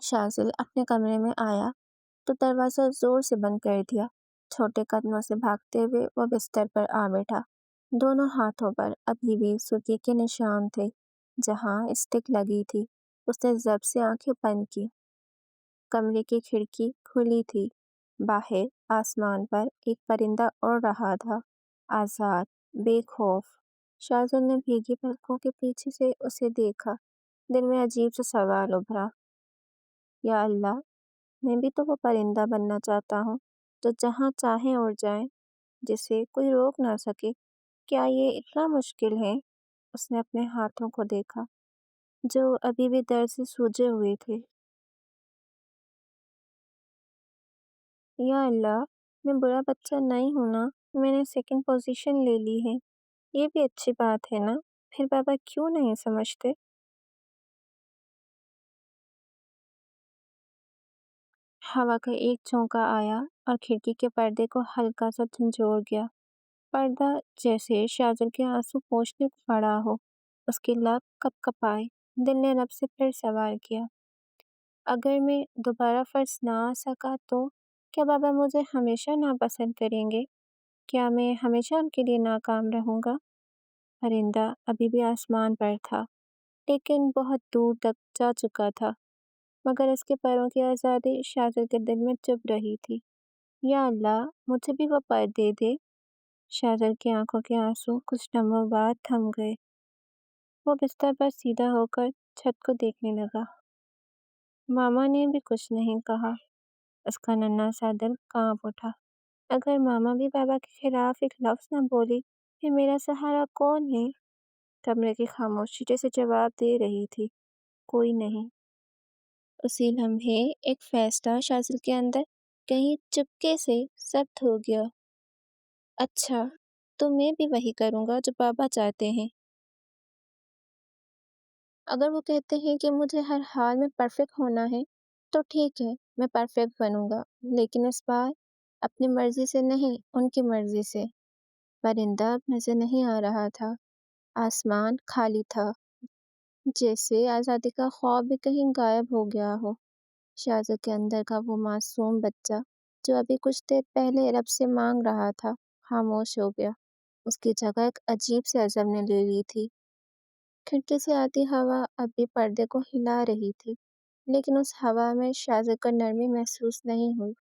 شازل اپنے کمرے میں آیا تو دروازہ زور سے بند کر دیا۔ چھوٹے قدموں سے بھاگتے ہوئے وہ بستر پر آ بیٹھا۔ دونوں ہاتھوں پر ابھی بھی سرخی کے نشان تھے جہاں اسٹک لگی تھی۔ اس نے ضبط سے آنکھیں بند کی۔ کمرے کی کھڑکی کھلی تھی۔ باہر آسمان پر ایک پرندہ اڑ رہا تھا، آزاد، بے خوف۔ شازل نے بھیگی پلکوں کے پیچھے سے اسے دیکھا۔ دل میں عجیب سا سوال ابھرا، یا اللہ، میں بھی تو وہ پرندہ بننا چاہتا ہوں جو جہاں چاہے اڑ جائے، جسے کوئی روک نہ سکے۔ کیا یہ اتنا مشکل ہے؟ اس نے اپنے ہاتھوں کو دیکھا جو ابھی بھی درد سے سوجے ہوئے تھے۔ یا اللہ، میں برا بچہ نہیں ہوں نا؟ میں نے سیکنڈ پوزیشن لے لی ہے، یہ بھی اچھی بات ہے نا؟ پھر بابا کیوں نہیں سمجھتے؟ ہوا کا ایک جھونکا آیا اور کھڑکی کے پردے کو ہلکا سا جھنجھوڑ گیا۔ پردہ جیسے شازل کے آنسو پوچھنے کو کھڑا ہو۔ اس کے لب کپ کپائے۔ دل نے رب سے پھر سوال کیا، اگر میں دوبارہ فرض نہ آ سکا تو کیا بابا مجھے ہمیشہ ناپسند کریں گے؟ کیا میں ہمیشہ ان کے لیے ناکام رہوں گا؟ پرندہ ابھی بھی آسمان پر تھا لیکن بہت دور تک جا چکا تھا، مگر اس کے پروں کی آزادی شازل کے دل میں چبھ رہی تھی۔ یا اللہ، مجھے بھی وہ پر دے دے۔ شازل کی آنکھوں کے آنسو کچھ لمحوں بعد تھم گئے۔ وہ بستر پر سیدھا ہو کر چھت کو دیکھنے لگا۔ ماما نے بھی کچھ نہیں کہا۔ اس کا ننھا سا دل کانپ اٹھا۔ اگر ماما بھی بابا کے خلاف ایک لفظ نہ بولی، پھر میرا سہارا کون ہے؟ کمرے کی خاموشی جیسے جواب دے رہی تھی، کوئی نہیں۔ اسی لمحے ایک فیصلہ شازل کے اندر کہیں چپکے سے ثبت ہو گیا۔ اچھا، تو میں بھی وہی کروں گا جو بابا چاہتے ہیں۔ اگر وہ کہتے ہیں کہ مجھے ہر حال میں پرفیکٹ ہونا ہے تو ٹھیک ہے، میں پرفیکٹ بنوں گا، لیکن اس بار اپنی مرضی سے نہیں، ان کی مرضی سے۔ پرندہ اب نظر نہیں آ رہا تھا۔ آسمان خالی تھا، جیسے آزادی کا خواب بھی کہیں غائب ہو گیا ہو۔ شازل کے اندر کا وہ معصوم بچہ جو ابھی کچھ دیر پہلے رب سے مانگ رہا تھا، خاموش ہو گیا۔ اس کی جگہ ایک عجیب سے عزم نے لے لی تھی۔ کھڑکی سے آتی ہوا اب بھی پردے کو ہلا رہی تھی، لیکن اس ہوا میں شازل کو نرمی محسوس نہیں ہوئی،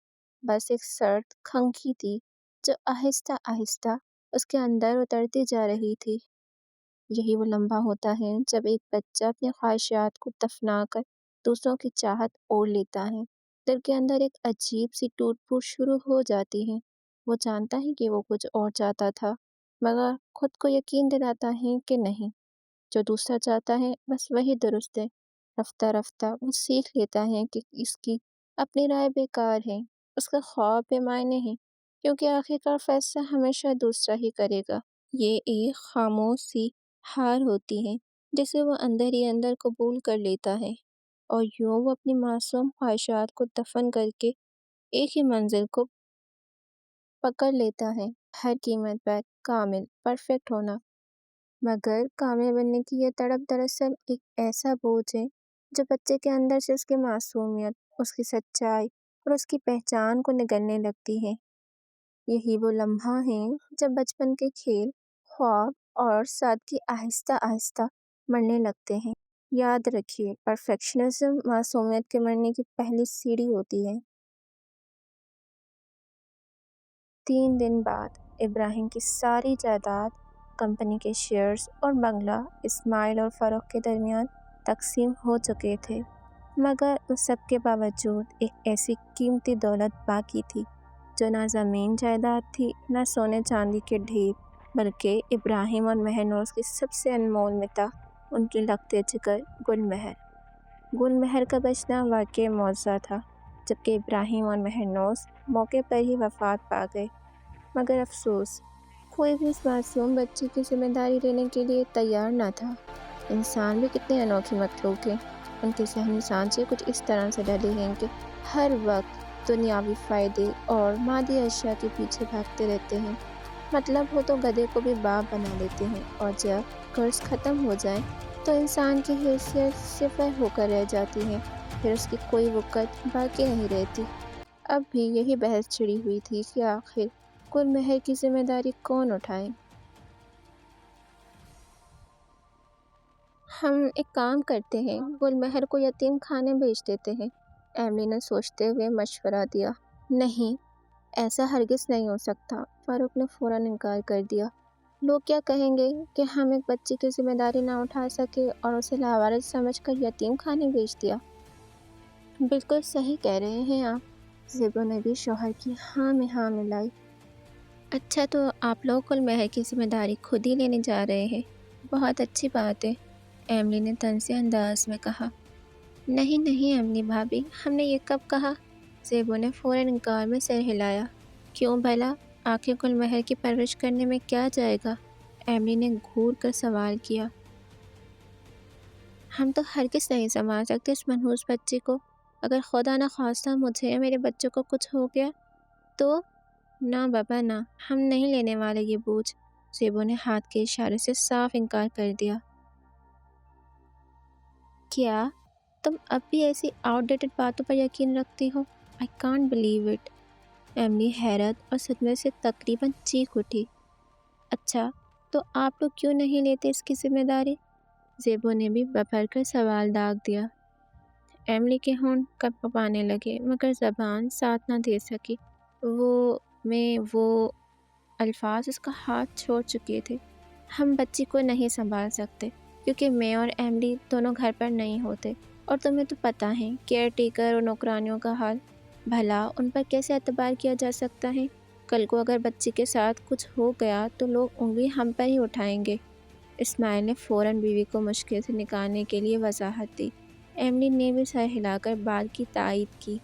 بس ایک سرد کھنکی تھی جو آہستہ آہستہ اس کے اندر اترتی جا رہی تھی۔ یہی وہ لمحہ ہوتا ہے جب ایک بچہ اپنی خواہشات کو دفنا کر دوسروں کی چاہت اوڑھ لیتا ہے۔ دل کے اندر ایک عجیب سی ٹوٹ پھوٹ شروع ہو جاتی ہے۔ وہ جانتا ہے کہ وہ کچھ اور چاہتا تھا، مگر خود کو یقین دلاتا ہے کہ نہیں، جو دوسرا چاہتا ہے بس وہی درست ہے۔ رفتہ رفتہ وہ سیکھ لیتا ہے کہ اس کی اپنی رائے بیکار ہے، اس کا خواب بے معنی ہے، کیونکہ آخرکار فیصلہ ہمیشہ دوسرا ہی کرے گا۔ یہ ایک خاموش سی ہار ہوتی ہے جسے وہ اندر ہی اندر قبول کر لیتا ہے، اور یوں وہ اپنی معصوم خواہشات کو دفن کر کے ایک ہی منزل کو پکڑ لیتا ہے، ہر قیمت پر کامل، پرفیکٹ ہونا۔ مگر کامل بننے کی یہ تڑپ دراصل ایک ایسا بوجھ ہے جو بچے کے اندر سے اس کی معصومیت، اس کی سچائی اور اس کی پہچان کو نگلنے لگتی ہے۔ یہی وہ لمحہ ہے جب بچپن کے کھیل، خواب اور سادگی آہستہ آہستہ مرنے لگتے ہیں۔ یاد رکھیے، پرفیکشنزم معصومیت کے مرنے کی پہلی سیڑھی ہوتی ہے۔ 3 دن بعد ابراہیم کی ساری جائیداد، کمپنی کے شیئرز اور بنگلہ اسماعیل اور فروخ کے درمیان تقسیم ہو چکے تھے، مگر اس سب کے باوجود ایک ایسی قیمتی دولت باقی تھی جو نہ زمین جائیداد تھی، نہ سونے چاندی کے ڈھیر، بلکہ ابراہیم اور مہنوز کی سب سے انمول متاع، ان کی لگتے جگر گل مہر۔ گل مہر کا بچنا واقعی معجزہ تھا، جبکہ ابراہیم اور مہنوز موقع پر ہی وفات پا گئے۔ مگر افسوس، کوئی بھی اس معصوم بچی کی ذمہ داری لینے کے لیے تیار نہ تھا۔ انسان بھی کتنے انوکھی مخلوق ہیں۔ ان کے ذہنی سانچے کچھ اس طرح سے ڈلے ہیں کہ ہر وقت دنیاوی فائدے اور مادی اشیاء کے پیچھے بھاگتے رہتے ہیں۔ مطلب ہو تو گدھے کو بھی باپ بنا لیتے ہیں، اور جب قرض ختم ہو جائے تو انسان کی حیثیت صفر ہو کر رہ جاتی ہے۔ پھر اس کی کوئی وقت باقی نہیں رہتی۔ اب بھی یہی بحث چھڑی ہوئی تھی کہ آخر گل مہر کی ذمہ داری کون اٹھائے۔ ہم ایک کام کرتے ہیں، گل مہر کو یتیم خانے بھیج دیتے ہیں، ایملی نے سوچتے ہوئے مشورہ دیا۔ نہیں، ایسا ہرگز نہیں ہو سکتا، فاروق نے فوراً انکار کر دیا۔ لوگ کیا کہیں گے کہ ہم ایک بچی کی ذمہ داری نہ اٹھا سکے اور اسے لاوارث سمجھ کر یتیم خانے بھیج دیا۔ بالکل صحیح کہہ رہے ہیں آپ، زیبا نے بھی شوہر کی ہاں میں ہاں ملائی۔ اچھا، تو آپ لوگ گل مہر کی ذمہ داری خود ہی لینے جا رہے ہیں؟ بہت اچھی بات ہے، ایملی نے طنزیہ انداز میں کہا۔ نہیں نہیں ایملی بھابھی، ہم نے یہ کب کہا؟ زیبو نے فوراً انکار میں سر ہلایا۔ کیوں بھلا؟ آخر گل مہر کی پرورش کرنے میں کیا جائے گا؟ ایملی نے گھور کر سوال کیا۔ ہم تو ہرگز نہیں سنبھال سکتے اس منحوس بچی کو۔ اگر خدا نہ خواستہ مجھے یا میرے بچوں کو کچھ ہو گیا تو؟ نہ بابا نہ، ہم نہیں لینے والے یہ بوجھ، زیبو نے ہاتھ کے اشارے سے صاف انکار کر دیا۔ کیا تم اب بھی ایسی آؤٹ ڈیٹڈ باتوں پر یقین رکھتی ہو؟ I can't believe it۔ Emily حیرت اور صدمے سے تقریباً چیخ اٹھی۔ اچھا، تو آپ لوگ کیوں نہیں لیتے اس کی ذمہ داری؟ زیبو نے بھی ببھر کر سوال داغ دیا۔ ایملی کے ہونٹ کپکپانے لگے مگر زبان ساتھ نہ دے سکی۔ وہ الفاظ اس کا ہاتھ چھوڑ چکے تھے۔ ہم بچی کو نہیں سنبھال سکتے کیونکہ میں اور ایملی دونوں گھر پر نہیں ہوتے، اور تمہیں تو پتہ ہے کیئر ٹیکر اور نوکرانیوں کا حال، بھلا ان پر کیسے اعتبار کیا جا سکتا ہے؟ کل کو اگر بچی کے ساتھ کچھ ہو گیا تو لوگ انگلی ہم پر ہی اٹھائیں گے۔ اسماعیل نے فوراً بیوی کو مشکل سے نکالنے کے لیے وضاحت دی۔ ایملی نے بھی سر ہلا کر بات کی تائید کی۔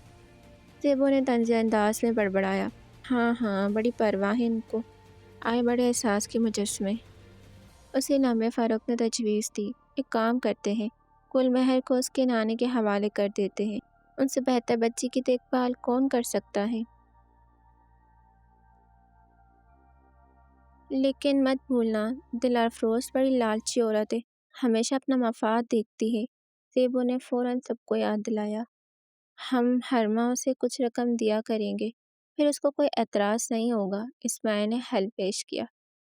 زیبو نے طنزیہ انداز میں بڑبڑایا۔ ہاں ہاں، بڑی پرواہ ہے ان کو، آئے بڑے احساس کے مجسمے۔ اسی لمحے فاروق نے تجویز دی، ایک کام کرتے ہیں، گل مہر کو اس کے نانے کے حوالے کر دیتے ہیں، ان سے بہتر بچی کی دیکھ بھال کون کر سکتا ہے؟ لیکن مت بھولنا، دلار فروز بڑی لالچی عورت ہے، ہمیشہ اپنا مفاد دیکھتی ہے، زیبو نے فوراً سب کو یاد دلایا۔ ہم ہر ماہ اسے کچھ رقم دیا کریں گے، پھر اس کو کوئی اعتراض نہیں ہوگا، اسماعیل نے حل پیش کیا۔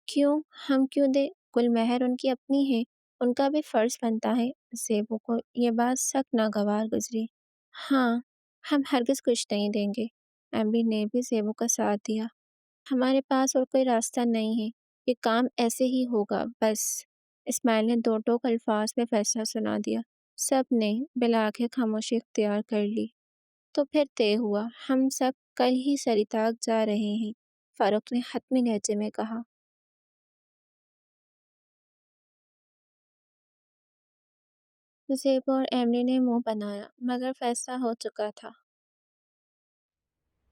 کیوں؟ ہم کیوں دیں؟ گل مہر ان کی اپنی ہے، ان کا بھی فرض بنتا ہے۔ زیبو کو یہ بات سخت ناگوار گزری۔ ہاں، ہم ہرگز کچھ نہیں دیں گے، ایملی نے بھی زیبو کا ساتھ دیا۔ ہمارے پاس اور کوئی راستہ نہیں ہے، یہ کام ایسے ہی ہوگا بس۔ اسماعیل نے دو ٹوک الفاظ میں فیصلہ سنا دیا۔ سب نے بلا کے خاموشی اختیار کر لی۔ تو پھر طے ہوا، ہم سب کل ہی سریتاغ جا رہے ہیں، فاروق نے حتمی لہجے میں کہا۔ زیبو اور ایملی نے منہ بنایا مگر فیصلہ ہو چکا تھا۔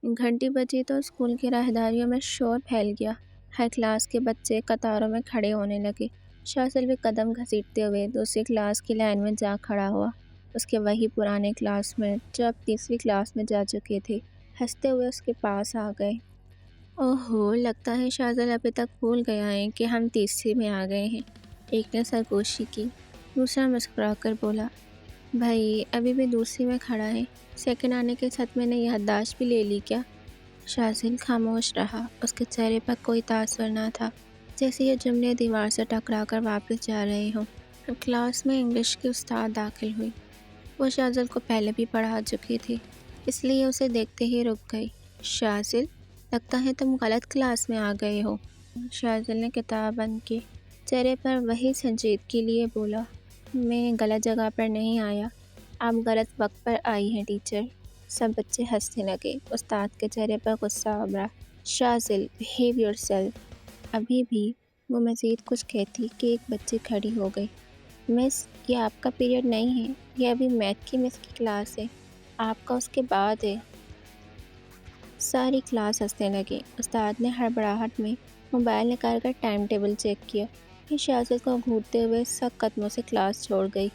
گھنٹی بجی تو اسکول کی راہداریوں میں شور پھیل گیا، ہر کلاس کے بچے قطاروں میں کھڑے ہونے لگے۔ شاذل بھی قدم گھسیٹتے ہوئے دوسری کلاس کی لائن میں جا کھڑا ہوا۔ اس کے وہی پرانے کلاس میٹ جو اب تیسری کلاس میں جا چکے تھے ہنستے ہوئے اس کے پاس آ گئے۔ اوہو، لگتا ہے شاذل ابھی تک بھول گیا ہے کہ ہم تیسری میں آ گئے ہیں، ایک نے سرگوشی کی۔ دوسرا مسکرا کر بولا، بھائی ابھی بھی دوسری میں کھڑا ہے، سیکنڈ آنے کے صدمے نے یادداشت بھی لے لی کیا؟ شاذل خاموش رہا، اس کے چہرے پر کوئی تاثر نہ تھا، جیسے یہ جملے دیوار سے ٹکرا کر واپس جا رہے ہوں۔ کلاس میں انگلش کی استاد داخل ہوئی۔ وہ شاذل کو پہلے بھی پڑھا چکی تھی، اس لیے اسے دیکھتے ہی رک گئی۔ شاذل، لگتا ہے تم غلط کلاس میں آ گئے ہو۔ شاذل نے کتاب بند کی، چہرے پر وہی سنجیدگی لیے بولا، میں غلط جگہ پر نہیں آیا، آپ غلط وقت پر آئی ہیں ٹیچر۔ سب بچے ہنسنے لگے، استاد کے چہرے پر غصہ ابھرا۔ شاذل، بہیو یور سیلف۔ ابھی بھی وہ مزید کچھ کہتی کہ ایک بچی کھڑی ہو گئی۔ مس، یہ آپ کا پیریڈ نہیں ہے، یہ ابھی میتھ کی مس کی کلاس ہے، آپ کا اس کے بعد ہے۔ ساری کلاس ہنسنے لگی۔ استاد نے ہڑبڑاہٹ میں موبائل نکال کر ٹائم ٹیبل چیک کیا، پھر شاذل کو گھورتے ہوئے سخت قدموں سے کلاس چھوڑ گئی۔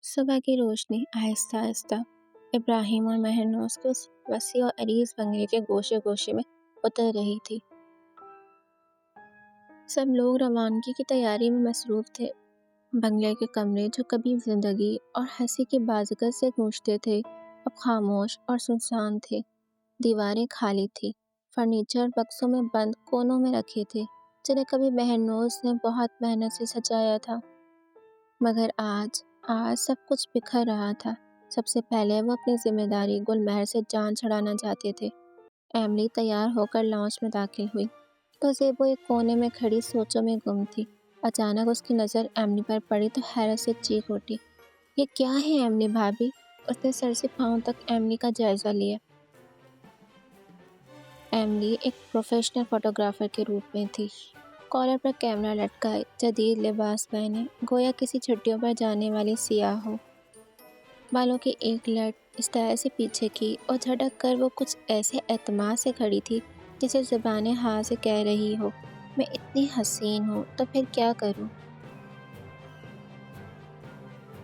صبح کی روشنی آہستہ آہستہ ابراہیم اور مہرنوز کے اس وسیع اور عریض بنگلے کے گوشے گوشے میں اتر رہی تھی۔ سب لوگ روانگی کی تیاری میں مصروف تھے۔ بنگلے کے کمرے جو کبھی زندگی اور ہنسی کی بازگشت سے گونجتے تھے اب خاموش اور سنسان تھے۔ دیواریں خالی تھیں، فرنیچر بکسوں میں بند کونوں میں رکھے تھے جنہیں کبھی مہنوز نے بہت محنت سے سجایا تھا، مگر آج سب کچھ بکھر رہا تھا۔ سب سے پہلے وہ اپنی ذمہ داری گل مہر سے جان چھڑانا چاہتے تھے۔ ایملی تیار ہو کر لاؤنج میں داخل ہوئی تو زیبو ایک کونے میں کھڑی سوچوں میں گم تھی۔ اچانک اس کی نظر ایملی پر پڑی تو حیرت سے چیخ اٹھی، یہ کیا ہے ایملی بھابی؟ اس نے سر سے پاؤں تک ایملی کا جائزہ لیا۔ ایملی ایک پروفیشنل فوٹوگرافر کے روپ میں تھی، کالر پر کیمرہ لٹکائے، جدید لباس پہنے، گویا کسی چھٹیوں پر جانے والی سیاح ہو۔ بالوں کی ایک لٹ اسٹائل سے پیچھے کی اور جھٹک کر وہ کچھ ایسے اعتماد سے کھڑی تھی جسے زبان حال سے کہہ رہی ہو، میں اتنی حسین ہوں تو پھر کیا کروں؟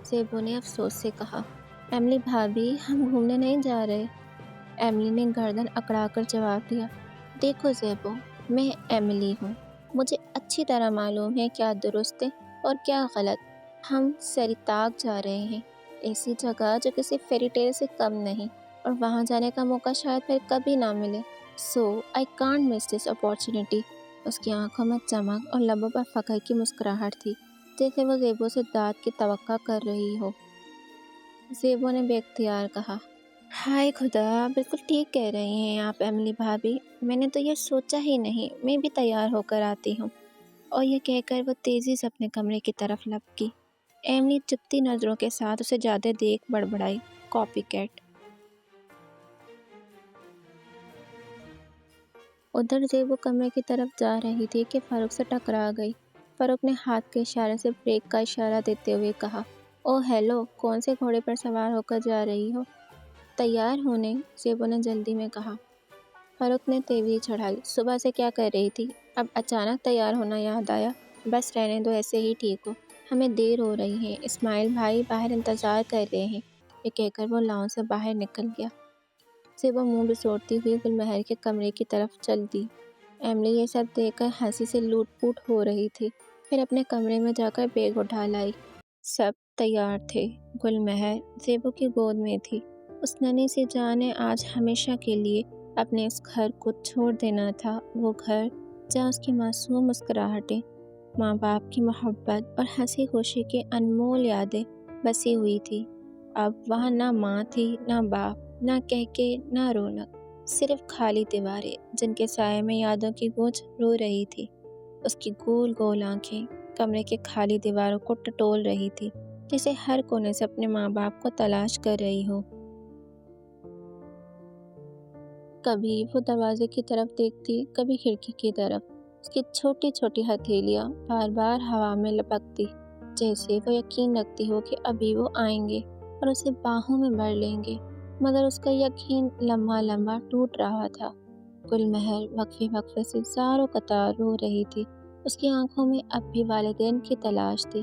زیبو نے افسوس سے کہا، ایملی بھابی ہم گھومنے نہیں جا رہے۔ ایملی نے گردن اکڑا کر جواب دیا، دیکھو زیبو، میں ایملی ہوں، مجھے اچھی طرح معلوم ہے کیا درست ہے اور کیا غلط۔ ہم سریتاگ جا رہے ہیں، ایسی جگہ جو کسی فیری ٹیل سے کم نہیں، اور وہاں جانے کا موقع شاید پھر کبھی نہ ملے۔ سو I can't miss this opportunity. اس کی آنکھوں میں چمک اور لبوں پر فخر کی مسکراہٹ تھی، جیسے وہ زیبو سے داد کی توقع کر رہی ہو۔ زیبو نے بے اختیار کہا، ہائے خدا، بالکل ٹھیک کہہ رہی ہیں آپ ایملی بھابی، میں نے تو یہ سوچا ہی نہیں، میں بھی تیار ہو کر آتی ہوں۔ اور یہ کہہ کر وہ تیزی سے اپنے کمرے کی طرف لپکی۔ ایملی چپتی نظروں کے ساتھ اسے جاتے دیکھ بڑبڑائی، کاپی کیٹ۔ ادھر زیبو کمرے کی طرف جا رہی تھی کہ فاروق سے ٹکرا گئی۔ فاروق نے ہاتھ کے اشارے سے بریک کا اشارہ دیتے ہوئے کہا، او ہیلو، کون سے گھوڑے پر سوار ہو کر جا رہی ہو؟ تیار ہونے، زیبو نے جلدی میں کہا۔ فاروق نے تیوری چڑھائی، صبح سے کیا کر رہی تھی؟ اب اچانک تیار ہونا یاد آیا؟ بس رہنے دو، ایسے ہی ٹھیک ہو، ہمیں دیر ہو رہی ہے، اسماعیل بھائی باہر انتظار کر رہے ہیں۔ یہ کہہ کر وہ لاؤنج سے باہر نکل گیا۔ زیبو منہ بسوڑتی ہوئی گل مہر کے کمرے کی طرف چل دی۔ ایملی یہ سب دیکھ کر ہنسی سے لوٹ پوٹ ہو رہی تھی، پھر اپنے کمرے میں جا کر بیگ اٹھا لائی۔ سب تیار تھے، گل مہر زیبو کی گود میں تھی۔ اس ننھی سی جان نے آج ہمیشہ کے لیے اپنے اس گھر کو چھوڑ دینا تھا، وہ گھر جہاں اس کی معصوم مسکراہٹیں، ماں باپ کی محبت اور ہنسی خوشی کی انمول یادیں بسی ہوئی تھی۔ اب وہاں نہ ماں تھی، نہ باپ، نہ کہکے، نہ رونق، صرف خالی دیواریں جن کے سائے میں یادوں کی گونج رو رہی تھی۔ اس کی گول گول آنکھیں کمرے کے خالی دیواروں کو ٹٹول رہی تھی، جیسے ہر کونے سے اپنے ماں باپ کو تلاش کر رہی ہو۔ کبھی وہ دروازے کی طرف دیکھتی، کبھی کھڑکی کی طرف۔ اس کی چھوٹی چھوٹی ہتھیلیاں بار بار ہوا میں لپکتی، جیسے وہ یقین رکھتی ہو کہ ابھی وہ آئیں گے اور اسے باہوں میں بھر لیں گے، مگر اس کا یقین لمبا لمبا ٹوٹ رہا تھا۔ گل مہر وقفے وقفے سے زاروں قطار رو رہی تھی، اس کی آنکھوں میں اب بھی والدین کی تلاش تھی،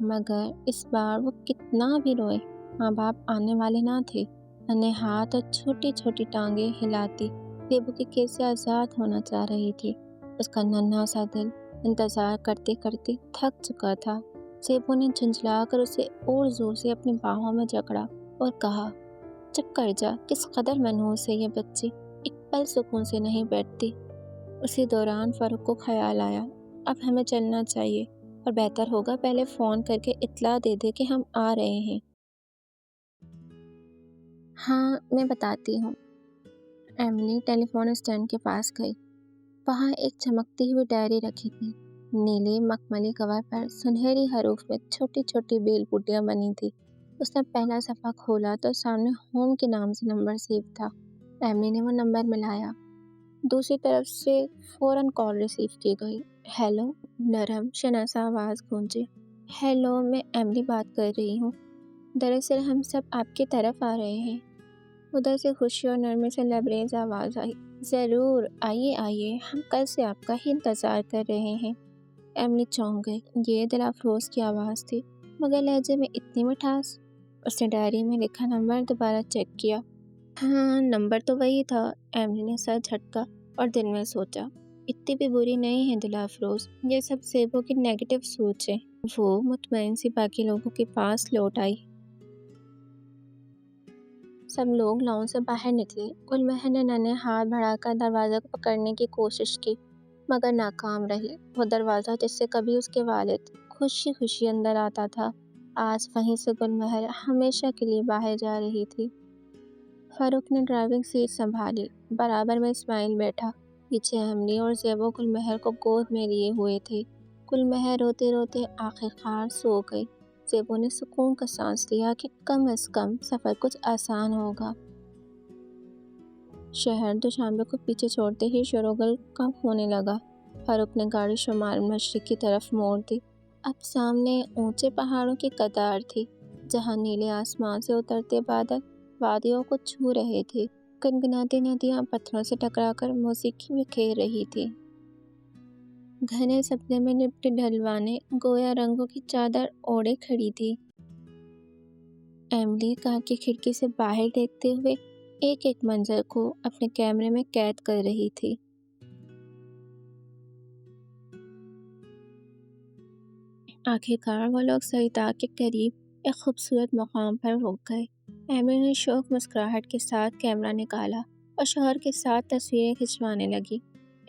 مگر اس بار وہ کتنا بھی روئے، ماں باپ آنے والے نہ تھے۔ ننھے ہاتھ اور چھوٹی چھوٹی ٹانگیں ہلاتی زیبو کے قید سے آزاد ہونا چاہ رہی تھی۔ اس کا ننھا سا دل انتظار کرتے کرتے تھک چکا تھا۔ زیبو نے جھنجھلا کر اسے اور زور سے اپنی باہوں میں جکڑا اور کہا، چپ کر جا، کس قدر منحوس ہے یہ بچی، ایک پل سکون سے نہیں بیٹھتی۔ اسی دوران فاروق کو خیال آیا، اب ہمیں چلنا چاہیے، اور بہتر ہوگا پہلے فون کر کے اطلاع دے دے کہ ہم آ رہے ہیں۔ ہاں، میں بتاتی ہوں۔ ایملی ٹیلی فون اسٹینڈ کے پاس گئی۔ وہاں ایک چمکتی ہوئی ڈائری رکھی تھی، نیلے مخملی کور پر سنہری حروف میں چھوٹی چھوٹی بیل بوٹیاں بنی تھی۔ اس نے پہلا صفحہ کھولا تو سامنے ہوم کے نام سے نمبر سیو تھا۔ ایملی نے وہ نمبر ملایا۔ دوسری طرف سے فوراً کال ریسیو کی گئی۔ ہیلو، نرم شناسا آواز گونجی۔ ہیلو، میں ایملی بات کر رہی ہوں، دراصل ہم سب آپ کی طرف آ رہے ہیں۔ ادھر سے خوشی اور نرمی سے لبریز آواز آئی، ضرور، آئیے آئیے، ہم کل سے آپ کا ہی انتظار کر رہے ہیں۔ ایملی چونک گئی، یہ دل افروز کی آواز تھی، مگر لہجے میں اتنی مٹھاس۔ اس نے ڈائری میں لکھا نمبر دوبارہ چیک کیا۔ ہاں، نمبر تو وہی تھا۔ ایملی نے سر جھٹکا اور دل میں سوچا، اتنی بھی بری نہیں ہے دل افروز، یہ سب زیبو کی نیگیٹو سوچ ہے۔ وہ مطمئن سی باقی لوگوں کے پاس لوٹ آئی۔ سب لوگ لاؤن سے باہر نکلے۔ گل مہر نے ننھے ہاتھ بڑھا کر دروازے کو پکڑنے کی کوشش کی مگر ناکام رہی۔ وہ دروازہ جس سے کبھی اس کے والد خوشی خوشی اندر آتا تھا، آج وہیں سے گل مہر ہمیشہ کے لیے باہر جا رہی تھی۔ فاروق نے ڈرائیونگ سیٹ سنبھالی، برابر میں اسماعیل بیٹھا، پیچھے ایملی اور زیبو گل مہر کو گود میں لیے ہوئے تھے۔ گل مہر روتے روتے آخرکار سو گئی۔ زیبو نے سکون کا سانس لیا کہ کم از کم سفر کچھ آسان ہوگا۔ شہر دوشنبے کو پیچھے چھوڑتے ہی شوروغل کم ہونے لگا۔ فاروق نے گاڑی شمال مشرق کی طرف موڑ دی۔ اب سامنے اونچے پہاڑوں کی قطار تھی، جہاں نیلے آسمان سے اترتے بادل وادیوں کو چھو رہے تھے۔ گنگناتی ندیاں پتھروں سے ٹکرا کر موسیقی بکھیر رہی تھی۔ گھنے سپنے میں لپٹی ڈھلوانیں گویا رنگوں کی چادر اوڑھے کھڑی تھی۔ ایملی کار کی کھڑکی سے باہر دیکھتے ہوئے ایک ایک منظر کو اپنے کیمرے میں قید کر رہی تھی۔ آخرکار وہ لوگ سریتا کے قریب ایک خوبصورت مقام پر رک گئے۔ ایملی نے شوق مسکراہٹ کے ساتھ کیمرہ نکالا اور شوہر کے ساتھ تصویریں کھنچوانے لگی۔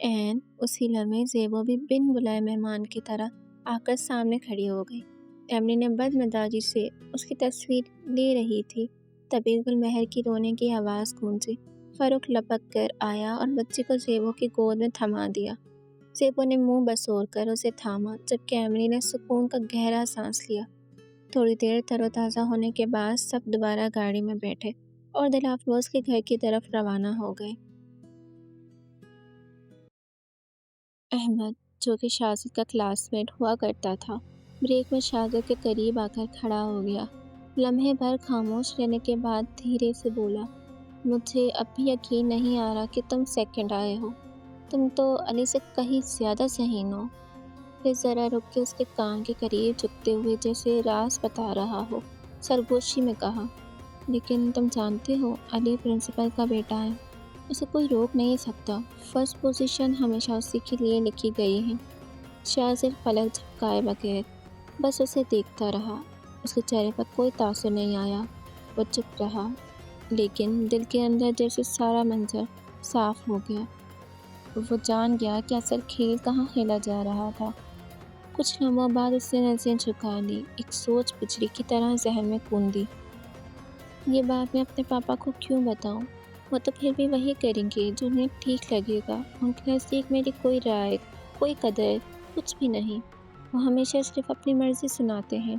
عین اسی لمحے زیبو بھی بن بلائے مہمان کی طرح آ کر سامنے کھڑی ہو گئی۔ ایملی نے بد مزاجی سے اس کی تصویر لے رہی تھی، تبھی گل مہر کی رونے کی آواز گونجی۔ فاروق لپک کر آیا اور بچی کو زیبو کی گود میں تھما دیا۔ زیبو نے منہ بسور کر اسے تھاما، جبکہ ایملی نے سکون کا گہرا سانس لیا۔ تھوڑی دیر تر و تازہ ہونے کے بعد سب دوبارہ گاڑی میں بیٹھے اور دل افروز کے گھر کی طرف روانہ ہو گئے۔ احمد، جو کہ شاذد کا کلاس میٹ ہوا کرتا تھا، بریک میں شاذد کے قریب آ کر کھڑا ہو گیا۔ لمحے بھر خاموش رہنے کے بعد دھیرے سے بولا، مجھے اب بھی یقین نہیں آ رہا کہ تم سیکنڈ آئے ہو۔ تم تو علی سے کہیں زیادہ ذہین ہو۔ پھر ذرا رک کے اس کے کان کے قریب جھکتے ہوئے جیسے راز بتا رہا ہو، سرگوشی میں کہا، لیکن تم جانتے ہو علی پرنسپل کا بیٹا ہے، اسے کوئی روک نہیں سکتا۔ فرسٹ پوزیشن ہمیشہ اسی کے لیے لکھی گئی ہے۔ شاذد پلک جھپکائے بغیر بس اسے دیکھتا رہا۔ اس کے چہرے پر کوئی تاثر نہیں آیا۔ وہ چپ رہا، لیکن دل کے اندر جیسے سارا منظر صاف ہو گیا۔ وہ جان گیا کہ اصل کھیل کہاں کھیلا جا رہا تھا۔ کچھ لمحوں بعد اس نے نظریں جھکا لی، ایک سوچ بجلی کی طرح ذہن میں کوندی۔ یہ بات میں اپنے پاپا کو کیوں بتاؤں؟ وہ تو پھر بھی وہی کریں گے جو انہیں ٹھیک لگے گا۔ ان کے نزدیک میری کوئی رائے، کوئی قدر، کچھ بھی نہیں۔ وہ ہمیشہ صرف اپنی مرضی سناتے ہیں۔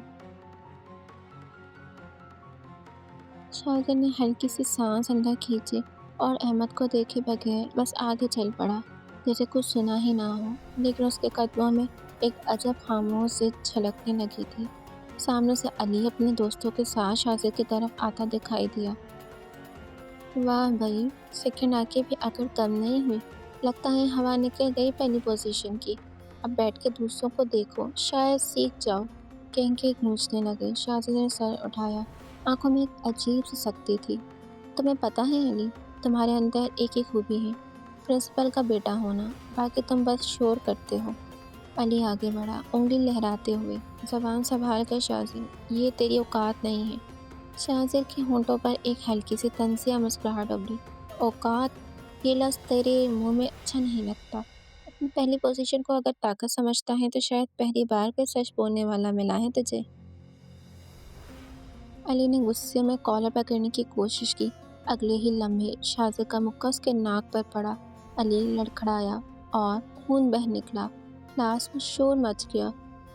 شاذد نے ہلکی سی سانس اندر کھینچی اور احمد کو دیکھے بغیر بس آگے چل پڑا، جیسے کچھ سنا ہی نہ ہو۔ لیکن اس کے قدموں میں ایک عجب خاموش ضد چھلکنے لگی تھی۔ سامنے سے علی اپنے دوستوں کے ساتھ شاذد کی طرف آتا دکھائی دیا۔ واہ بھائی، سیکنڈ آ کے بھی اگر کم نہیں ہوئی، لگتا ہے ہوا نکل گئی پہلی پوزیشن کی۔ اب بیٹھ کے دوسروں کو دیکھو، شاید سیکھ جاؤ۔ کہہ کے گونجنے لگے۔ شاذد نے سر اٹھایا، آنکھوں میں ایک عجیب سی سختی تھی۔ تمہیں پتہ ہے علی، تمہارے اندر ایک ہی خوبی ہے، پرنسپل کا بیٹا ہونا، باقی تم بس شور کرتے ہو۔ علی آگے بڑھا، انگلی لہراتے ہوئے، زبان سنبھال کر شاذد، یہ تیری اوقات نہیں ہے۔ شاذد کے ہونٹوں پر ایک ہلکی سی طنزیہ مسکراہٹ ابھری۔ اوقات، یہ لفظ تیرے منہ میں اچھا نہیں لگتا۔ اپنی پہلی پوزیشن کو اگر طاقت سمجھتا ہے تو شاید پہلی بار کوئی سچ بولنے والا ملا ہے تجھے۔ علی نے غصے میں کالر پکڑنے کی کوشش کی۔ اگلے ہی لمحے شاذد کا مکہ اس کے ناک پر پڑا۔ علی لڑکھڑایا اور خون بہہ نکلا۔ کلاس میں شور مچ گیا۔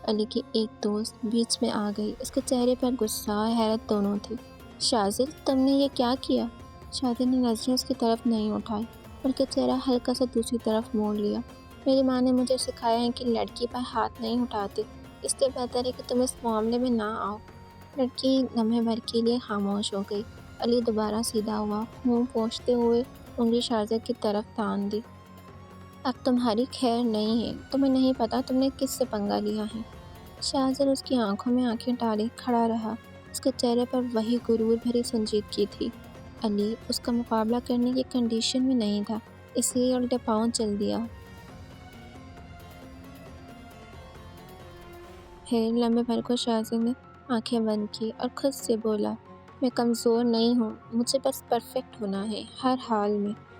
علی کی ایک دوست بیچ میں آ گئی۔ اس کے چہرے پر غصہ اور حیرت دونوں تھی۔ شاذد، تم نے یہ کیا کیا؟ شاذد نے نظریں اس کی طرف نہیں اٹھائی، بلکہ چہرہ ہلکا سا دوسری طرف موڑ لیا۔ میری ماں نے مجھے سکھایا ہے کہ لڑکی پر ہاتھ نہیں اٹھاتے، اس لیے بہتر ہے کہ تم اس معاملے میں نہ آؤ۔ لڑکی لمحے بھر کے لیے خاموش ہو گئی۔ علی دوبارہ سیدھا ہوا، منہ پوچھتے ہوئے انگلی شاذد کی طرف تان دی۔ اب تمہاری خیر نہیں ہے، تمہیں نہیں پتا تم نے کس سے پنگا لیا ہے۔ شاذد اس کی آنکھوں میں آنکھیں ڈالے کھڑا رہا۔ اس کے چہرے پر وہی غرور بھری سنجیدگی تھی۔ علی اس کا مقابلہ کرنے کی کنڈیشن میں نہیں تھا، اس لیے الٹے پاؤں چل دیا۔ پھر لمحے بھر کو شاہزادے نے آنکھیں بند کی اور خود سے بولا، میں کمزور نہیں ہوں، مجھے بس پرفیکٹ ہونا ہے، ہر حال میں۔